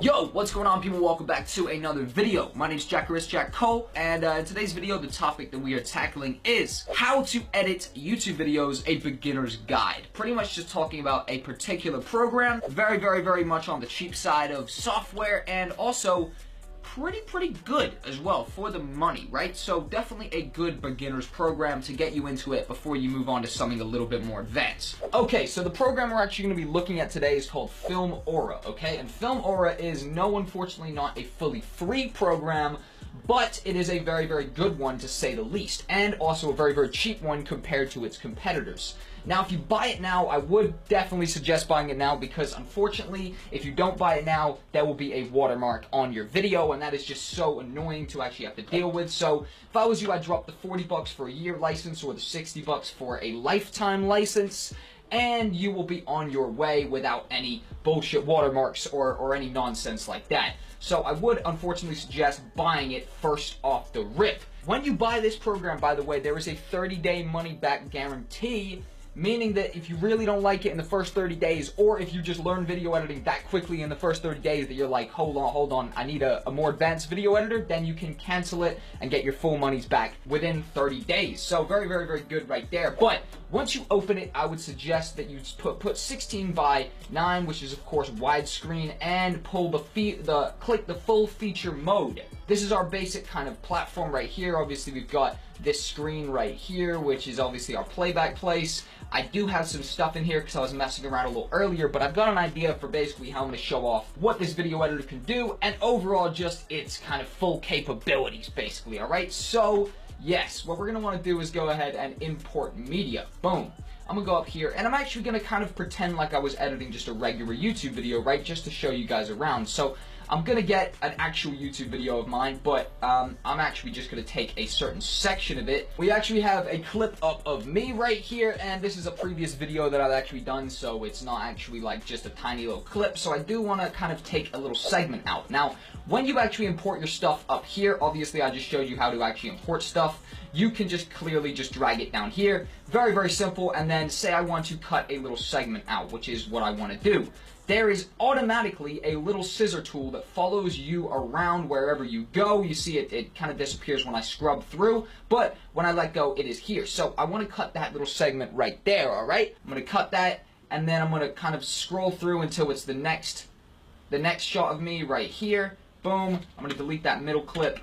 Yo, what's going on, people? Welcome back to another video. My name is Jack Cole, and in today's video, the topic that we are tackling is how to edit YouTube videos, a beginner's guide. Pretty much just talking about a particular program, very much on the cheap side of software, and also pretty good as well for the money, right? So definitely a good beginner's program to get you into it before you move on to something a little bit more advanced. Okay, so the program we're actually going to be looking at today is called Filmora, okay? And Filmora is unfortunately not a fully free program, but it is a very good one to say the least, and also a very cheap one compared to its competitors. Now, if you buy it now, I would definitely suggest buying it now because, unfortunately, if you don't buy it now, there will be a watermark on your video, and that is just so annoying to actually have to deal with. So, if I was you, I'd drop the 40 bucks for a year license or the 60 bucks for a lifetime license, and you will be on your way without any bullshit watermarks or any nonsense like that. So, I would, unfortunately, suggest buying it first off the rip. When you buy this program, by the way, there is a 30-day money-back guarantee, meaning that if you really don't like it in the first 30 days, or if you just learn video editing that quickly in the first 30 days that you're like, hold on, I need a more advanced video editor, then you can cancel it and get your full monies back within 30 days. So very good right there. But once you open it, I would suggest that you put 16 by 9, which is of course widescreen, and pull click the full feature mode. This is our basic kind of platform right here. Obviously, we've got this screen right here, which is obviously our playback place. I do have some stuff in here because I was messing around a little earlier, but I've got an idea for basically how I'm going to show off what this video editor can do, and overall just its kind of full capabilities, basically, alright? So, yes, what we're going to want to do is go ahead and import media. Boom. I'm going to go up here, and I'm actually going to kind of pretend like I was editing just a regular YouTube video, right, just to show you guys around. So, I'm going to get an actual YouTube video of mine, but I'm actually just going to take a certain section of it. We actually have a clip up of me right here, and this is a previous video that I've actually done, so it's not actually like just a tiny little clip, so I do want to kind of take a little segment out. Now, when you actually import your stuff up here, obviously I just showed you how to actually import stuff. You can just clearly just drag it down here. Very simple, and then say I want to cut a little segment out, which is what I want to do. There is automatically a little scissor tool that follows you around wherever you go. You see it kind of disappears when I scrub through, but when I let go, it is here. So I want to cut that little segment right there, alright? I'm going to cut that, and then I'm going to kind of scroll through until it's the next shot of me right here. Boom. I'm going to delete that middle clip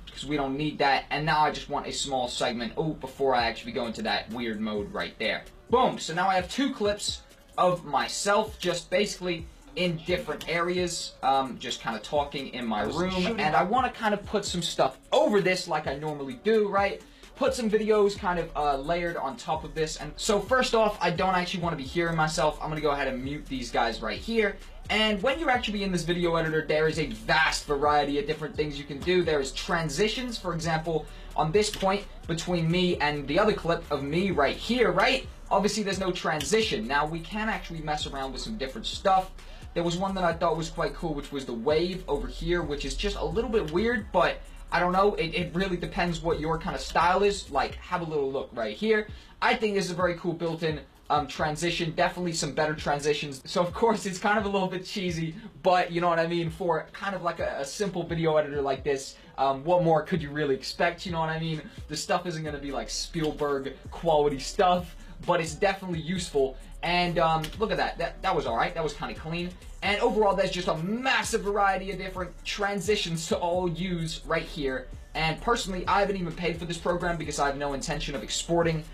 because we don't need that, and now I just want a small segment, before I actually go into that weird mode right there. Boom. So now I have two clips of myself, just basically in different areas, just kind of talking in my room, and I want to kind of put some stuff over this like I normally do, right? Put some videos kind of layered on top of this. And so first off, I don't actually want to be hearing myself. I'm going to go ahead and mute these guys right here. And when you're actually in this video editor, there is a vast variety of different things you can do. There is transitions, for example, on this point between me and the other clip of me right here, right? Obviously, there's no transition. Now, we can actually mess around with some different stuff. There was one that I thought was quite cool, which was the wave over here, which is just a little bit weird, but I don't know. It really depends what your kind of style is. Like, have a little look right here. I think this is a very cool built-in transition. Definitely some better transitions. So, of course, it's kind of a little bit cheesy, but you know what I mean? For kind of like a simple video editor like this, what more could you really expect? You know what I mean? The stuff isn't going to be like Spielberg quality stuff, but it's definitely useful. And look at that. That was alright. That was kind of clean. And overall, there's just a massive variety of different transitions to all use right here. And personally, I haven't even paid for this program because I have no intention of exporting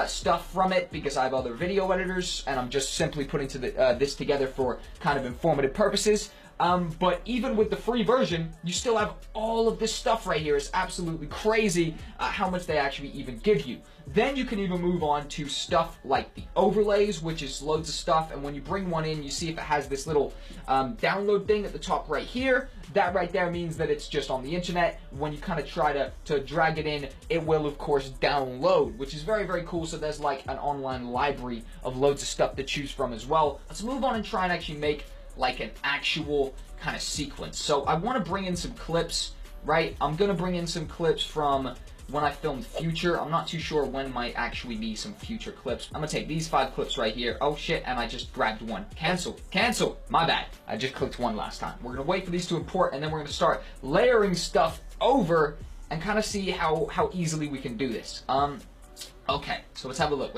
stuff from it, because I have other video editors, and I'm just simply putting this together for kind of informative purposes. But even with the free version, you still have all of this stuff right here. It's absolutely crazy how much they actually even give you. Then you can even move on to stuff like the overlays, which is loads of stuff. And when you bring one in, you see if it has this little download thing at the top right here. That right there means that it's just on the internet. When you kind of try to drag it in, it will, of course, download, which is very cool. So there's like an online library of loads of stuff to choose from as well. Let's move on and try and actually make like an actual kind of sequence. So I want to bring in some clips, right? I'm going to bring in some clips from when I filmed future. I'm not too sure when might actually be some future clips. I'm gonna take these 5 clips right here. Oh shit, and I just grabbed one. Cancel, my bad. I just clicked one last time. We're gonna wait for these to import, and then we're gonna start layering stuff over and kind of see how easily we can do this. Okay, so let's have a look,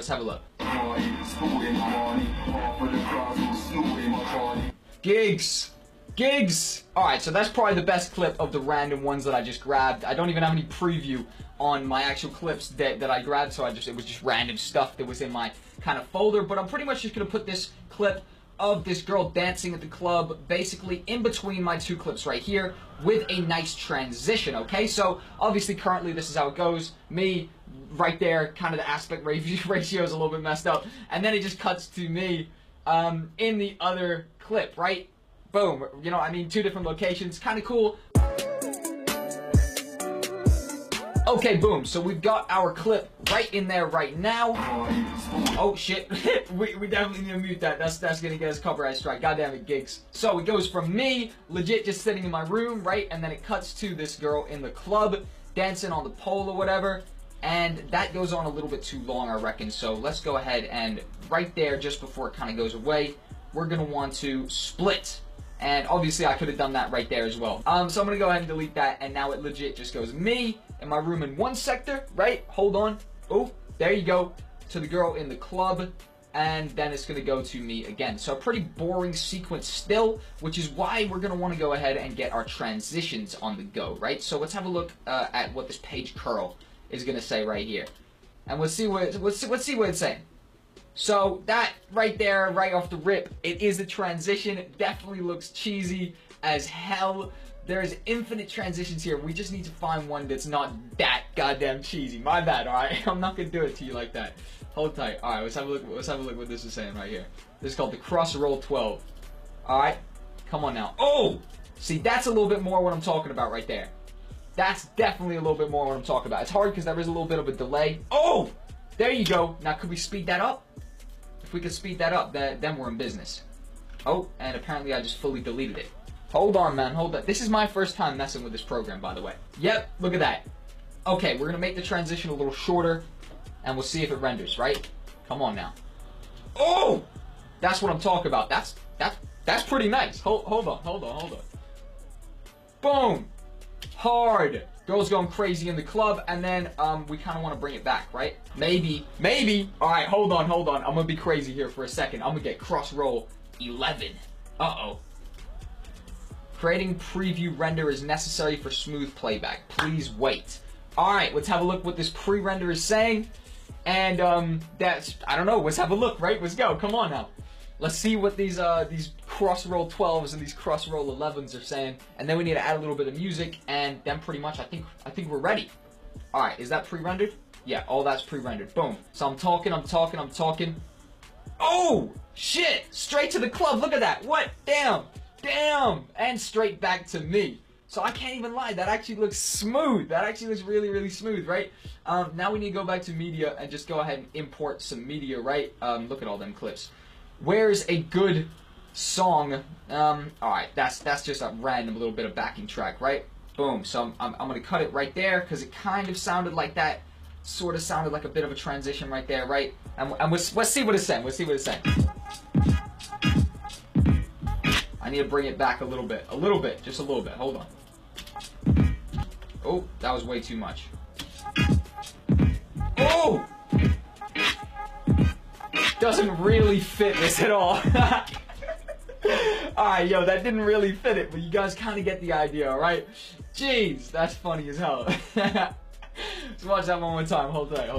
Gigs! Alright, so that's probably the best clip of the random ones that I just grabbed. I don't even have any preview on my actual clips that I grabbed, so it was just random stuff that was in my kind of folder. But I'm pretty much just going to put this clip of this girl dancing at the club basically in between my 2 clips right here with a nice transition, okay? So obviously currently this is how it goes. Me right there, kind of the aspect ratio is a little bit messed up. And then it just cuts to me in the other clip, right? Boom, you know, I mean, 2 different locations, kind of cool. Okay, boom, so we've got our clip right in there right now. Oh shit, we definitely need to mute that. That's gonna get us copyright strike. Goddamn it, Gigs. So it goes from me, legit just sitting in my room, right? And then it cuts to this girl in the club, dancing on the pole or whatever. And that goes on a little bit too long, I reckon. So let's go ahead and right there, just before it kind of goes away, we're gonna want to split. And obviously I could have done that right there as well. So I'm gonna go ahead and delete that, and now it legit just goes me in my room in one sector, right? Hold on. Oh, there you go. To the girl in the club, and then it's gonna go to me again. So a pretty boring sequence still, which is why we're gonna wanna go ahead and get our transitions on the go, right? So let's have a look at what this page curl is gonna say right here. And let's see what it's saying. So that right there, right off the rip, it is a transition. It definitely looks cheesy as hell. There's infinite transitions here. We just need to find one that's not that goddamn cheesy. My bad, alright? I'm not gonna do it to you like that. Hold tight. Alright, let's have a look what this is saying right here. This is called the cross roll 12. Alright? Come on now. Oh! See, that's a little bit more what I'm talking about right there. That's definitely a little bit more what I'm talking about. It's hard because there is a little bit of a delay. Oh! There you go. Now, could we speed that up? If we could speed that up, then we're in business. Oh, and apparently I just fully deleted it. Hold on, man, hold on. This is my first time messing with this program, by the way. Yep, look at that. Okay, we're gonna make the transition a little shorter, and we'll see if it renders, right? Come on now. Oh! That's what I'm talking about. That's pretty nice. Hold on. Boom! Hard. Girls going crazy in the club, and then we kind of want to bring it back, right? Maybe. All right, hold on. I'm gonna be crazy here for a second. I'm gonna get cross roll 11. Uh-oh. Creating preview render is necessary for smooth playback. Please wait. All right, let's have a look what this pre-render is saying. And I don't know. Let's have a look, right? Let's go. Come on now. Let's see what these cross roll 12s and these cross roll 11s are saying, and then we need to add a little bit of music, and then pretty much I think we're ready. All right, is that pre-rendered? Yeah, all that's pre-rendered. Boom. So I'm talking. Oh shit! Straight to the club. Look at that. What? Damn, and straight back to me. So I can't even lie. That actually looks smooth. That actually looks really, really smooth, right? Now we need to go back to media and just go ahead and import some media, right? Look at all them clips. Where's a good song? Alright, that's just a random little bit of backing track, right? Boom. So I'm gonna cut it right there because it kind of sounded like that. Sort of sounded like a bit of a transition right there, right? And let's see what it's saying. I need to bring it back a little bit, just a little bit. Hold on. Oh, that was way too much. Oh! Doesn't really fit this at all. Alright, yo, that didn't really fit it, but you guys kind of get the idea, alright? Jeez, that's funny as hell. Let's watch that one more time. Hold tight.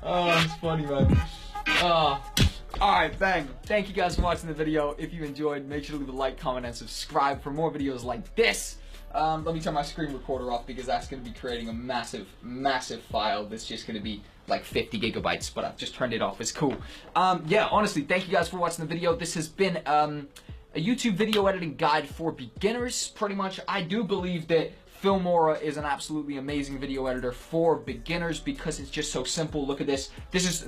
Oh, it's funny, man. Alright, bang. Thank you guys for watching the video. If you enjoyed, make sure to leave a like, comment, and subscribe for more videos like this. Let me turn my screen recorder off because that's going to be creating a massive file that's just going to be like 50 gigabytes, but I've just turned it off. It's cool. Yeah, honestly, thank you guys for watching the video. This has been a YouTube video editing guide for beginners, pretty much. I do believe that Filmora is an absolutely amazing video editor for beginners because it's just so simple. Look at this. This is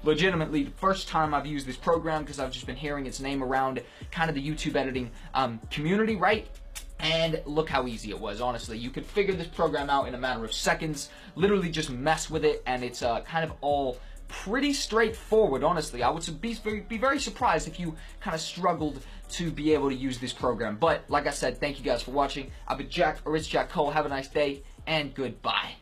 legitimately the first time I've used this program because I've just been hearing its name around kind of the YouTube editing community, right? And look how easy it was, honestly. You could figure this program out in a matter of seconds, literally just mess with it, and it's kind of all pretty straightforward, honestly. I would be very surprised if you kind of struggled to be able to use this program. But like I said, thank you guys for watching. I've been Jack, or it's Jack Cole. Have a nice day, and goodbye.